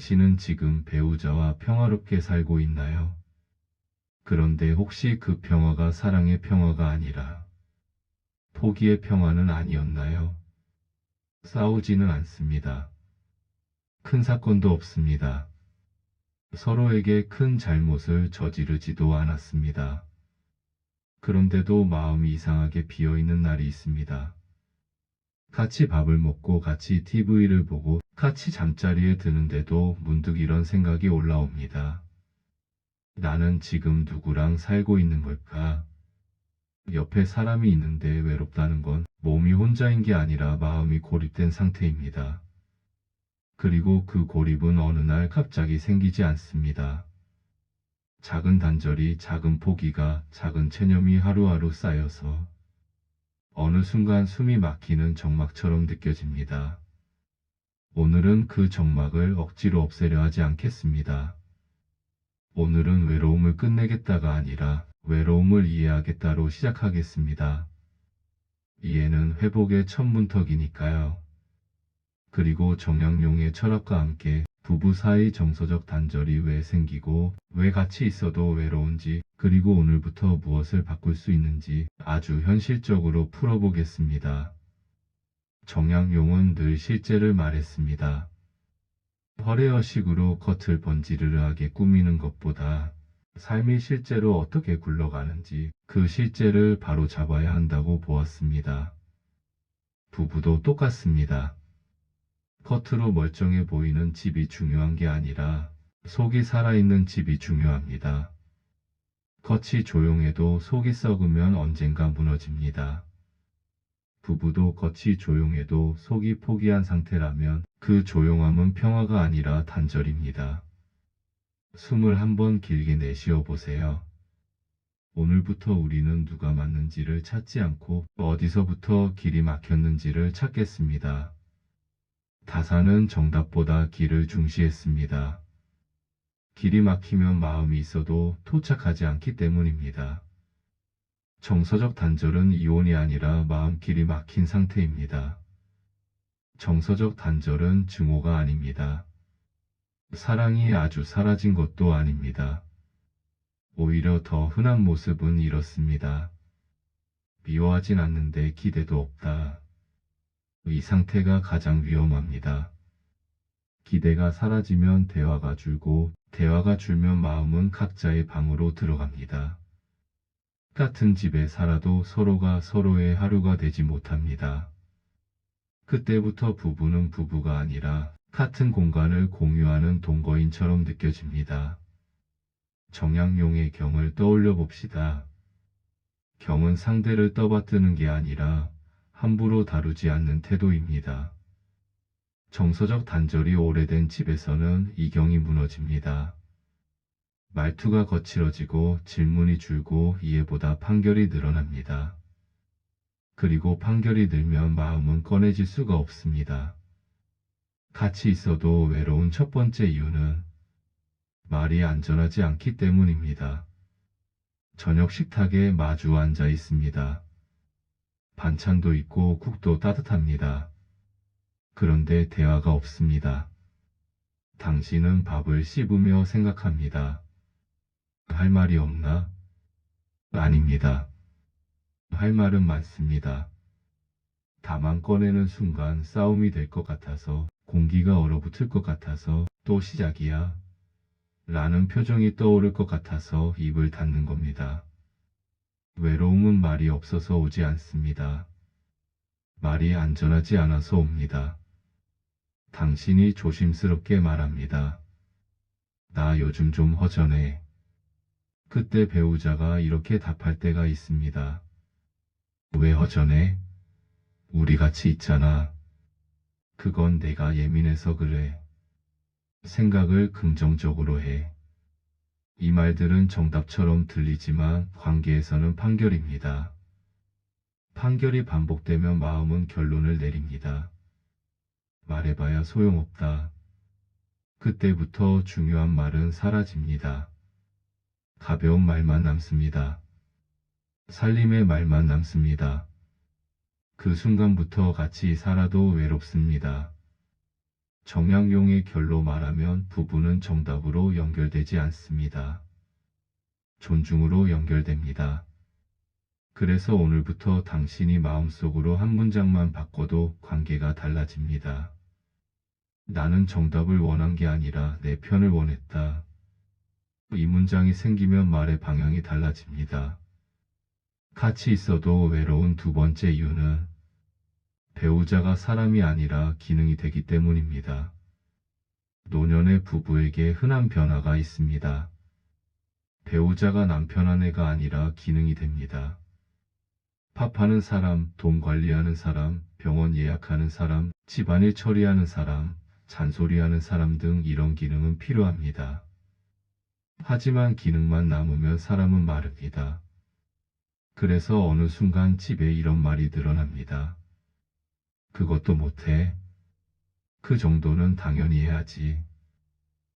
당신은 지금 배우자와 평화롭게 살고 있나요? 그런데 혹시 그 평화가 사랑의 평화가 아니라 포기의 평화는 아니었나요? 싸우지는 않습니다. 큰 사건도 없습니다. 서로에게 큰 잘못을 저지르지도 않았습니다. 그런데도 마음이 이상하게 비어있는 날이 있습니다. 같이 밥을 먹고 같이 TV를 보고 같이 잠자리에 드는데도 문득 이런 생각이 올라옵니다. 나는 지금 누구랑 살고 있는 걸까? 옆에 사람이 있는데 외롭다는 건 몸이 혼자인 게 아니라 마음이 고립된 상태입니다. 그리고 그 고립은 어느 날 갑자기 생기지 않습니다. 작은 단절이, 작은 포기가, 작은 체념이 하루하루 쌓여서 어느 순간 숨이 막히는 정막처럼 느껴집니다. 오늘은 그 정막을 억지로 없애려 하지 않겠습니다. 오늘은 외로움을 끝내겠다가 아니라 외로움을 이해하겠다로 시작하겠습니다. 이해는 회복의 첫 문턱이니까요. 그리고 정약용의 철학과 함께 부부 사이 정서적 단절이 왜 생기고 왜 같이 있어도 외로운지, 그리고 오늘부터 무엇을 바꿀 수 있는지 아주 현실적으로 풀어보겠습니다. 정약용은 늘 실제를 말했습니다. 허례허식으로 겉을 번지르르하게 꾸미는 것보다 삶이 실제로 어떻게 굴러가는지 그 실제를 바로 잡아야 한다고 보았습니다. 부부도 똑같습니다. 겉으로 멀쩡해 보이는 집이 중요한 게 아니라 속이 살아있는 집이 중요합니다. 겉이 조용해도 속이 썩으면 언젠가 무너집니다. 부부도 겉이 조용해도 속이 포기한 상태라면 그 조용함은 평화가 아니라 단절입니다. 숨을 한번 길게 내쉬어 보세요. 오늘부터 우리는 누가 맞는지를 찾지 않고 어디서부터 길이 막혔는지를 찾겠습니다. 다사는 정답보다 길을 중시했습니다. 길이 막히면 마음이 있어도 도착하지 않기 때문입니다. 정서적 단절은 이혼이 아니라 마음 길이 막힌 상태입니다. 정서적 단절은 증오가 아닙니다. 사랑이 아주 사라진 것도 아닙니다. 오히려 더 흔한 모습은 이렇습니다. 미워하진 않는데 기대도 없다. 이 상태가 가장 위험합니다. 기대가 사라지면 대화가 줄고 대화가 줄면 마음은 각자의 방으로 들어갑니다. 같은 집에 살아도 서로가 서로의 하루가 되지 못합니다. 그때부터 부부는 부부가 아니라 같은 공간을 공유하는 동거인처럼 느껴집니다. 정약용의 경을 떠올려 봅시다. 경은 상대를 떠받드는 게 아니라 함부로 다루지 않는 태도입니다. 정서적 단절이 오래된 집에서는 이 경이 무너집니다. 말투가 거칠어지고 질문이 줄고 이해보다 판결이 늘어납니다. 그리고 판결이 늘면 마음은 꺼내질 수가 없습니다. 같이 있어도 외로운 첫 번째 이유는 말이 안전하지 않기 때문입니다. 저녁 식탁에 마주 앉아 있습니다. 반찬도 있고 국도 따뜻합니다. 그런데 대화가 없습니다. 당신은 밥을 씹으며 생각합니다. 할 말이 없나? 아닙니다. 할 말은 많습니다. 다만 꺼내는 순간 싸움이 될 것 같아서, 공기가 얼어붙을 것 같아서, 또 시작이야 라는 표정이 떠오를 것 같아서 입을 닫는 겁니다. 외로움은 말이 없어서 오지 않습니다. 말이 안전하지 않아서 옵니다. 당신이 조심스럽게 말합니다. 나 요즘 좀 허전해. 그때 배우자가 이렇게 답할 때가 있습니다. 왜 허전해? 우리 같이 있잖아. 그건 내가 예민해서 그래. 생각을 긍정적으로 해. 이 말들은 정답처럼 들리지만 관계에서는 판결입니다. 판결이 반복되면 마음은 결론을 내립니다. 말해봐야 소용없다. 그때부터 중요한 말은 사라집니다. 가벼운 말만 남습니다. 살림의 말만 남습니다. 그 순간부터 같이 살아도 외롭습니다. 정약용의 결로 말하면 부부는 정답으로 연결되지 않습니다. 존중으로 연결됩니다. 그래서 오늘부터 당신이 마음속으로 한 문장만 바꿔도 관계가 달라집니다. 나는 정답을 원한 게 아니라 내 편을 원했다. 이 문장이 생기면 말의 방향이 달라집니다. 같이 있어도 외로운 두 번째 이유는 배우자가 사람이 아니라 기능이 되기 때문입니다. 노년의 부부에게 흔한 변화가 있습니다. 배우자가 남편 아내가 아니라 기능이 됩니다. 밥하는 사람, 돈 관리하는 사람, 병원 예약하는 사람, 집안일 처리하는 사람, 잔소리하는 사람 등 이런 기능은 필요합니다. 하지만 기능만 남으면 사람은 마릅니다. 그래서 어느 순간 집에 이런 말이 드러납니다. 그것도 못해. 그 정도는 당연히 해야지.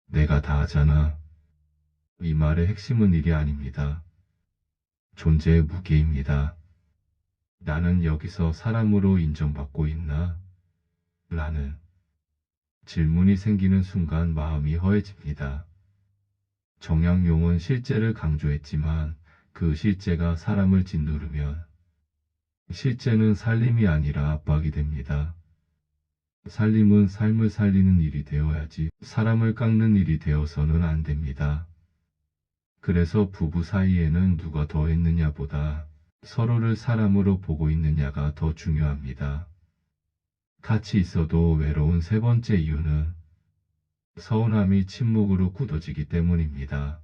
내가 다 하잖아. 이 말의 핵심은 일이 아닙니다. 존재의 무게입니다. 나는 여기서 사람으로 인정받고 있나? 라는 질문이 생기는 순간 마음이 허해집니다. 정약용은 실제를 강조했지만 그 실제가 사람을 짓누르면 실제는 살림이 아니라 압박이 됩니다. 살림은 삶을 살리는 일이 되어야지 사람을 깎는 일이 되어서는 안 됩니다. 그래서 부부 사이에는 누가 더 했느냐보다 서로를 사람으로 보고 있느냐가 더 중요합니다. 같이 있어도 외로운 세 번째 이유는 서운함이 침묵으로 굳어지기 때문입니다.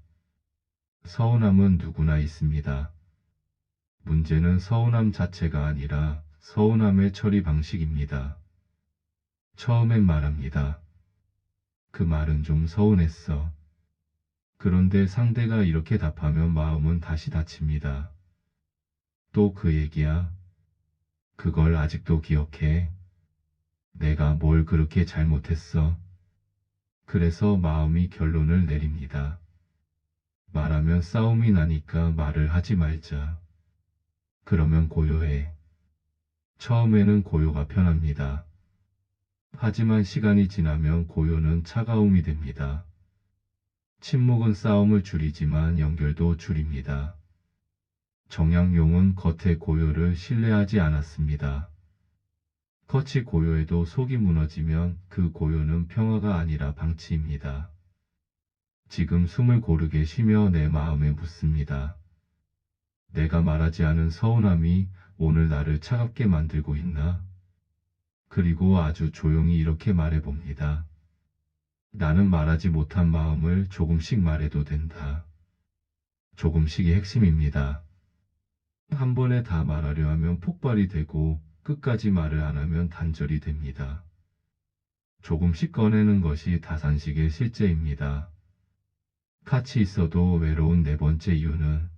서운함은 누구나 있습니다. 문제는 서운함 자체가 아니라 서운함의 처리 방식입니다. 처음엔 말합니다. 그 말은 좀 서운했어. 그런데 상대가 이렇게 답하면 마음은 다시 다칩니다. 또 그 얘기야. 그걸 아직도 기억해. 내가 뭘 그렇게 잘못했어. 그래서 마음이 결론을 내립니다. 말하면 싸움이 나니까 말을 하지 말자. 그러면 고요해. 처음에는 고요가 편합니다. 하지만 시간이 지나면 고요는 차가움이 됩니다. 침묵은 싸움을 줄이지만 연결도 줄입니다. 정약용은 겉의 고요를 신뢰하지 않았습니다. 겉이 고요해도 속이 무너지면 그 고요는 평화가 아니라 방치입니다. 지금 숨을 고르게 쉬며 내 마음에 묻습니다. 내가 말하지 않은 서운함이 오늘 나를 차갑게 만들고 있나? 그리고 아주 조용히 이렇게 말해봅니다. 나는 말하지 못한 마음을 조금씩 말해도 된다. 조금씩이 핵심입니다. 한 번에 다 말하려 하면 폭발이 되고 끝까지 말을 안 하면 단절이 됩니다. 조금씩 꺼내는 것이 다산식의 실제입니다. 같이 있어도 외로운 네 번째 이유는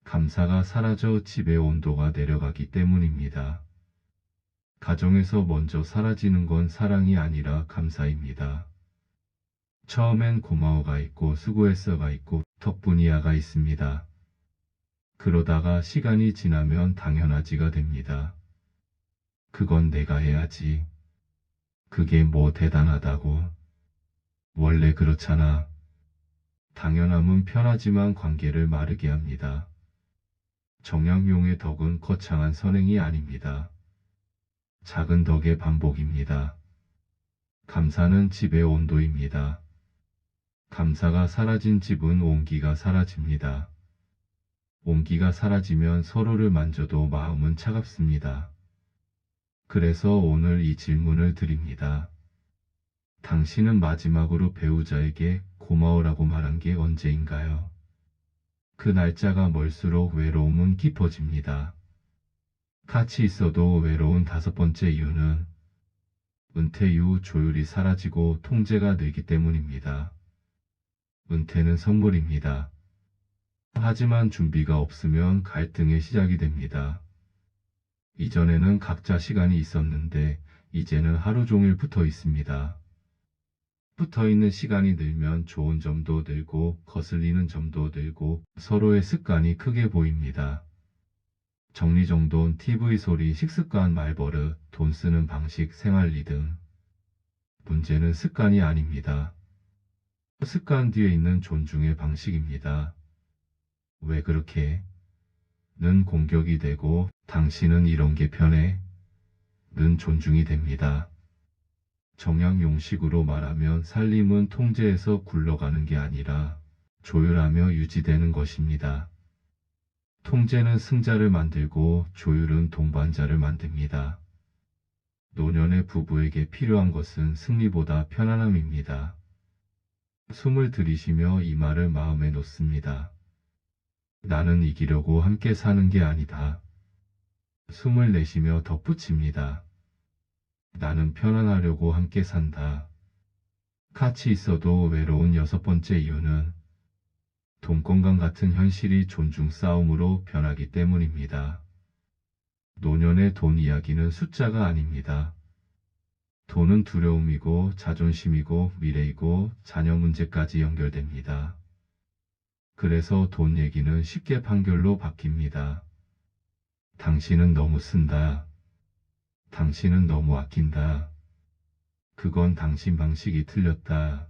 감사가 사라져 집의 온도가 내려가기 때문입니다. 가정에서 먼저 사라지는 건 사랑이 아니라 감사입니다. 처음엔 고마워가 있고 수고했어가 있고 덕분이야가 있습니다. 그러다가 시간이 지나면 당연하지가 됩니다. 그건 내가 해야지. 그게 뭐 대단하다고. 원래 그렇잖아. 당연함은 편하지만 관계를 마르게 합니다. 정약용의 덕은 거창한 선행이 아닙니다. 작은 덕의 반복입니다. 감사는 집의 온도입니다. 감사가 사라진 집은 온기가 사라집니다. 온기가 사라지면 서로를 만져도 마음은 차갑습니다. 그래서 오늘 이 질문을 드립니다. 당신은 마지막으로 배우자에게 고마워라고 말한 게 언제인가요? 그 날짜가 멀수록 외로움은 깊어집니다. 같이 있어도 외로운 다섯 번째 이유는 은퇴 이후 조율이 사라지고 통제가 늘기 때문입니다. 은퇴는 선물입니다. 하지만 준비가 없으면 갈등의 시작이 됩니다. 이전에는 각자 시간이 있었는데 이제는 하루 종일 붙어 있습니다. 붙어 있는 시간이 늘면 좋은 점도 늘고 거슬리는 점도 늘고 서로의 습관이 크게 보입니다. 정리정돈, TV 소리, 식습관, 말버릇, 돈 쓰는 방식, 생활 리듬. 문제는 습관이 아닙니다. 습관 뒤에 있는 존중의 방식입니다. 왜 그렇게? 는 공격이 되고 당신은 이런 게 편해? 는 존중이 됩니다. 정약용식으로 말하면 살림은 통제해서 굴러가는 게 아니라 조율하며 유지되는 것입니다. 통제는 승자를 만들고 조율은 동반자를 만듭니다. 노년의 부부에게 필요한 것은 승리보다 편안함입니다. 숨을 들이쉬며 이 말을 마음에 놓습니다. 나는 이기려고 함께 사는 게 아니다. 숨을 내쉬며 덧붙입니다. 나는 편안하려고 함께 산다. 같이 있어도 외로운 여섯 번째 이유는 돈 건강 같은 현실이 존중 싸움으로 변하기 때문입니다. 노년의 돈 이야기는 숫자가 아닙니다. 돈은 두려움이고 자존심이고 미래이고 자녀 문제까지 연결됩니다. 그래서 돈 얘기는 쉽게 판결로 바뀝니다. 당신은 너무 쓴다. 당신은 너무 아낀다. 그건 당신 방식이 틀렸다.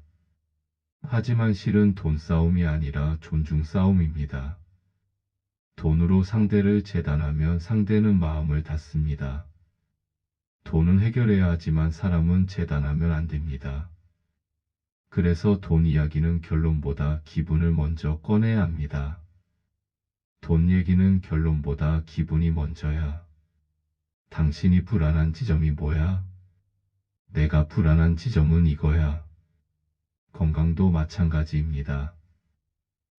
하지만 실은 돈 싸움이 아니라 존중 싸움입니다. 돈으로 상대를 재단하면 상대는 마음을 닫습니다. 돈은 해결해야 하지만 사람은 재단하면 안 됩니다. 그래서 돈 이야기는 결론보다 기분을 먼저 꺼내야 합니다. 돈 얘기는 결론보다 기분이 먼저야. 당신이 불안한 지점이 뭐야? 내가 불안한 지점은 이거야. 건강도 마찬가지입니다.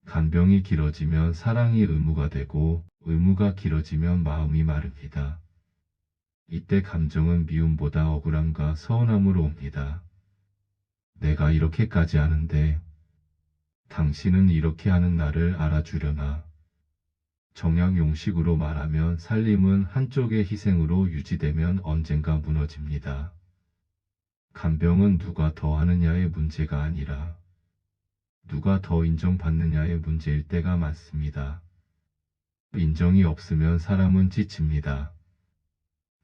간병이 길어지면 사랑이 의무가 되고 의무가 길어지면 마음이 마릅니다. 이때 감정은 미움보다 억울함과 서운함으로 옵니다. 내가 이렇게까지 하는데 당신은 이렇게 하는 나를 알아주려나. 정약용식으로 말하면 살림은 한쪽의 희생으로 유지되면 언젠가 무너집니다. 간병은 누가 더 하느냐의 문제가 아니라 누가 더 인정받느냐의 문제일 때가 많습니다. 인정이 없으면 사람은 지칩니다.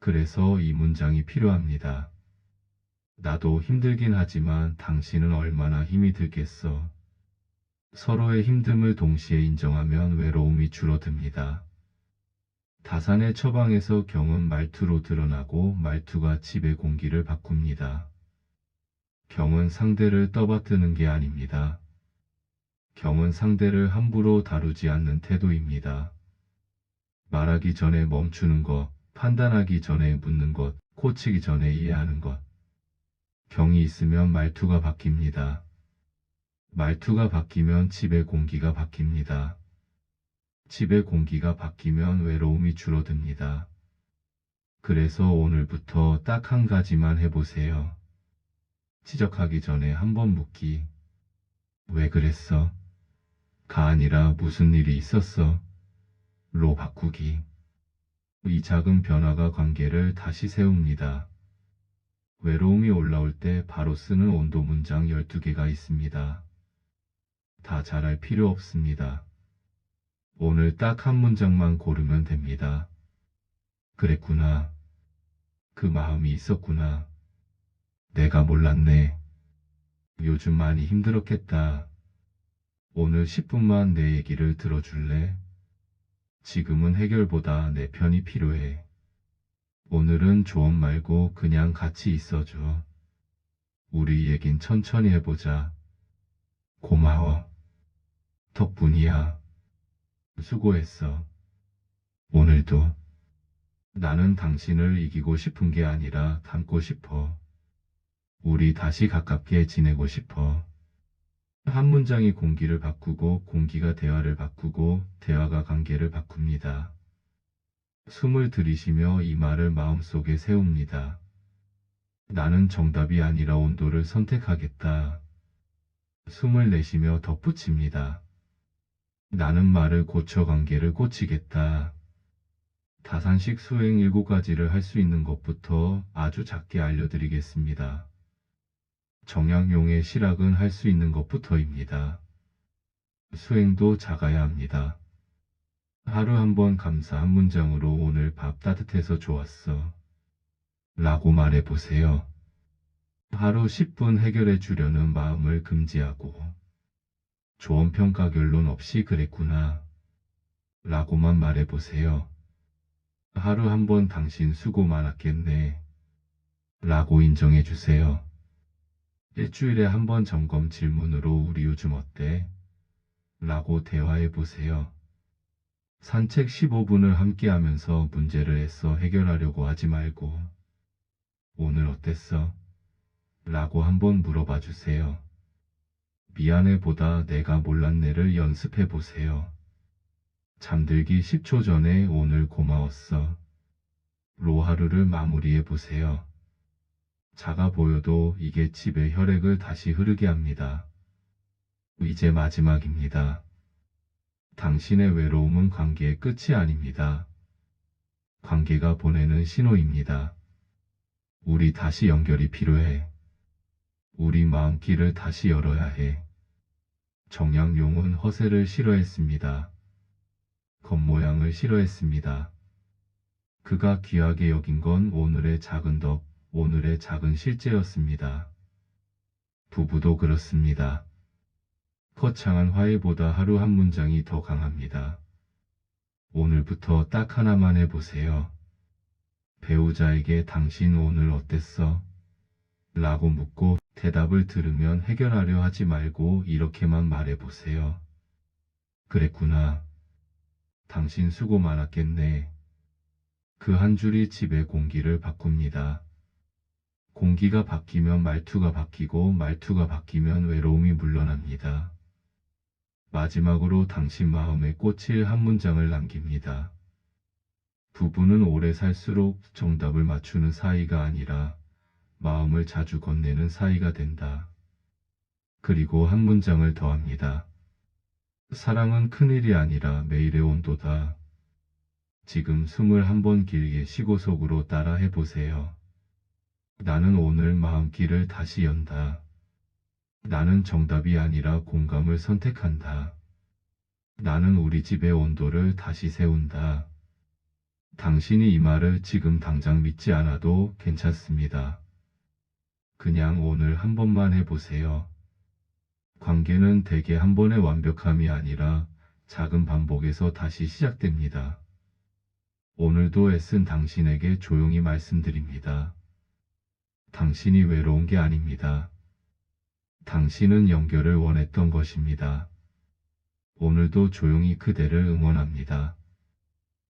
그래서 이 문장이 필요합니다. 나도 힘들긴 하지만 당신은 얼마나 힘이 들겠어. 서로의 힘듦을 동시에 인정하면 외로움이 줄어듭니다. 다산의 처방에서 경은 말투로 드러나고 말투가 집의 공기를 바꿉니다. 경은 상대를 떠받드는 게 아닙니다. 경은 상대를 함부로 다루지 않는 태도입니다. 말하기 전에 멈추는 것, 판단하기 전에 묻는 것, 고치기 전에 이해하는 것. 경이 있으면 말투가 바뀝니다. 말투가 바뀌면 집의 공기가 바뀝니다. 집의 공기가 바뀌면 외로움이 줄어듭니다. 그래서 오늘부터 딱 한 가지만 해보세요. 지적하기 전에 한번 묻기. 왜 그랬어? 가 아니라 무슨 일이 있었어? 로 바꾸기. 이 작은 변화가 관계를 다시 세웁니다. 외로움이 올라올 때 바로 쓰는 온도 문장 12개가 있습니다. 다 잘할 필요 없습니다. 오늘 딱 한 문장만 고르면 됩니다. 그랬구나. 그 마음이 있었구나. 내가 몰랐네. 요즘 많이 힘들었겠다. 오늘 10분만 내 얘기를 들어줄래? 지금은 해결보다 내 편이 필요해. 오늘은 조언 말고 그냥 같이 있어줘. 우리 얘긴 천천히 해보자. 고마워. 덕분이야. 수고했어. 오늘도. 나는 당신을 이기고 싶은 게 아니라 닮고 싶어. 우리 다시 가깝게 지내고 싶어. 한 문장이 공기를 바꾸고 공기가 대화를 바꾸고 대화가 관계를 바꿉니다. 숨을 들이쉬며 이 말을 마음속에 세웁니다. 나는 정답이 아니라 온도를 선택하겠다. 숨을 내쉬며 덧붙입니다. 나는 말을 고쳐 관계를 고치겠다. 다산식 수행 7가지를 할 수 있는 것부터 아주 작게 알려드리겠습니다. 정약용의 실학은 할 수 있는 것부터입니다. 수행도 작아야 합니다. 하루 한 번 감사 한 문장으로 오늘 밥 따뜻해서 좋았어. 라고 말해보세요. 하루 10분 해결해 주려는 마음을 금지하고 조언평가 결론 없이 그랬구나 라고만 말해보세요. 하루 한 번 당신 수고 많았겠네 라고 인정해 주세요. 일주일에 한 번 점검 질문으로 우리 요즘 어때? 라고 대화해 보세요. 산책 15분을 함께 하면서 문제를 애써 해결하려고 하지 말고 오늘 어땠어? 라고 한번 물어봐 주세요. 미안해보다 내가 몰랐네를 연습해 보세요. 잠들기 10초 전에 오늘 고마웠어. 로 하루를 마무리해 보세요. 작아 보여도 이게 집에 혈액을 다시 흐르게 합니다. 이제 마지막입니다. 당신의 외로움은 관계의 끝이 아닙니다. 관계가 보내는 신호입니다. 우리 다시 연결이 필요해. 우리 마음길을 다시 열어야 해. 정약용은 허세를 싫어했습니다. 겉모양을 싫어했습니다. 그가 귀하게 여긴 건 오늘의 작은 덕, 오늘의 작은 실제였습니다. 부부도 그렇습니다. 거창한 화해보다 하루 한 문장이 더 강합니다. 오늘부터 딱 하나만 해보세요. 배우자에게 당신 오늘 어땠어? 라고 묻고 대답을 들으면 해결하려 하지 말고 이렇게만 말해보세요. 그랬구나. 당신 수고 많았겠네. 그 한 줄이 집의 공기를 바꿉니다. 공기가 바뀌면 말투가 바뀌고 말투가 바뀌면 외로움이 물러납니다. 마지막으로 당신 마음에 꽂힐 한 문장을 남깁니다. 부부는 오래 살수록 정답을 맞추는 사이가 아니라 마음을 자주 건네는 사이가 된다. 그리고 한 문장을 더합니다. 사랑은 큰일이 아니라 매일의 온도다. 지금 숨을 한번 길게 쉬고 속으로 따라 해보세요. 나는 오늘 마음길을 다시 연다. 나는 정답이 아니라 공감을 선택한다. 나는 우리 집의 온도를 다시 세운다. 당신이 이 말을 지금 당장 믿지 않아도 괜찮습니다. 그냥 오늘 한 번만 해보세요. 관계는 대개 한 번의 완벽함이 아니라 작은 반복에서 다시 시작됩니다. 오늘도 애쓴 당신에게 조용히 말씀드립니다. 당신이 외로운 게 아닙니다. 당신은 연결을 원했던 것입니다. 오늘도 조용히 그대를 응원합니다.